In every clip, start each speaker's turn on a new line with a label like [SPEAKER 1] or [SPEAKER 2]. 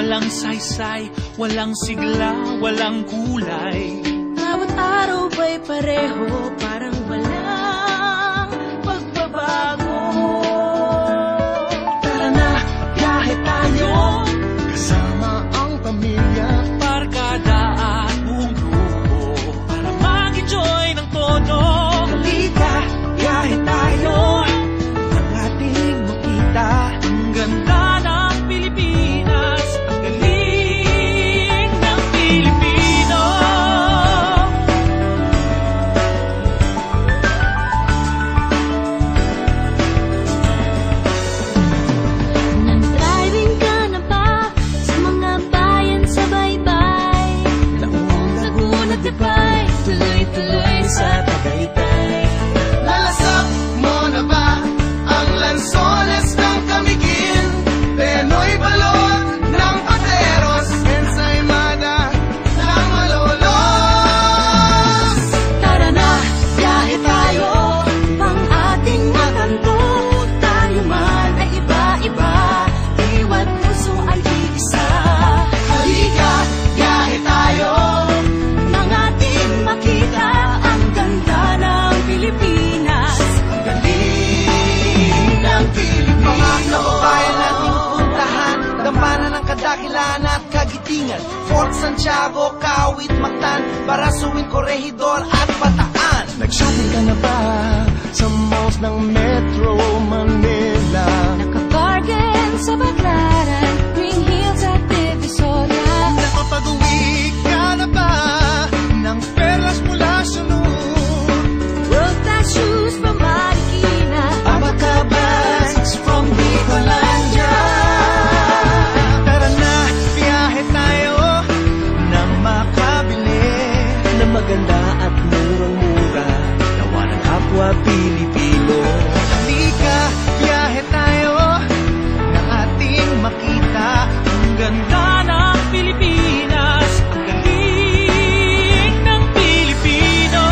[SPEAKER 1] walang saysay, walang sigla, walang kulay.
[SPEAKER 2] Bawat araw ba'y pareho, parang walang pagbabago.
[SPEAKER 3] Tara na, biyahe tayo, kasama ang pamilya,
[SPEAKER 1] barkada at buong grupo, para mag-enjoy ng todo.
[SPEAKER 3] halika, biyahe tayo, ang ating makita
[SPEAKER 1] Ang ganda ng Pilipinas, ang galing ng Pilipino.
[SPEAKER 2] Nag-driving ka na ba sa mga bayan sa baybay? Laguna, Tibay, tuloy-tuloy sa Tagaytay.
[SPEAKER 3] Lalasap mo na ba ang lansones ng Camiguin? Penoy balon ng Pateros, ensaymada ng Malolos.
[SPEAKER 2] Tara na, biyahe tayo, pang ating makanto. Tayo man ay iba-iba, iwa't puso ay iisa.
[SPEAKER 3] Halika, biyahe tayo,
[SPEAKER 2] Nang ating makita ang ganda ng Pilipinas.
[SPEAKER 3] ang galing ng Pilipinas. Mga kababayan nating puntahan, gampanan ng kadakilaan at kagitingan, Fort Santiago, Kawit, Mactan, Barasuin, Corregidor at Bataan. Nag-shopping ka na ba sa malls ng Metro Manila?
[SPEAKER 2] Nakabargain sa Baclaran, Green Hills at Divisoria.
[SPEAKER 3] Nakapag-uwi ka na ba ng perlas mula sa
[SPEAKER 2] World-class shoes from Marikina.
[SPEAKER 3] Abaca bags from Bicolandia? Tara na, biyahe tayo nang makabili ng maganda at murang-mura, nawa ng kapwa Pilipino. Halika, biyahe tayo na ating makita
[SPEAKER 1] Ang ganda ng Pilipinas, ang galing ng Pilipino.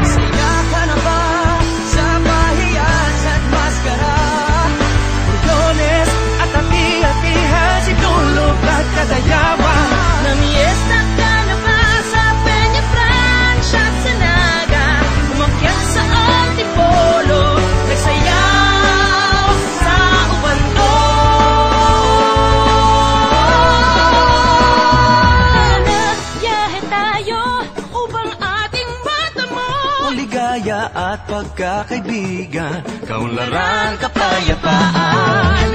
[SPEAKER 3] Saya ka na ba sa pahiyan at maskara? Lunes at hati-hatihan, Sidulog at Kadayawan.
[SPEAKER 2] Namiesta ka na ba sa Peña Francia at Sanaga? Umakyat sa Antipolo, nagsayaw sa Ubando. Tara na, biyahe tayo upang ating matamo
[SPEAKER 3] Ligaya at pagkakaibigan, kaunlaran, kapayapaan.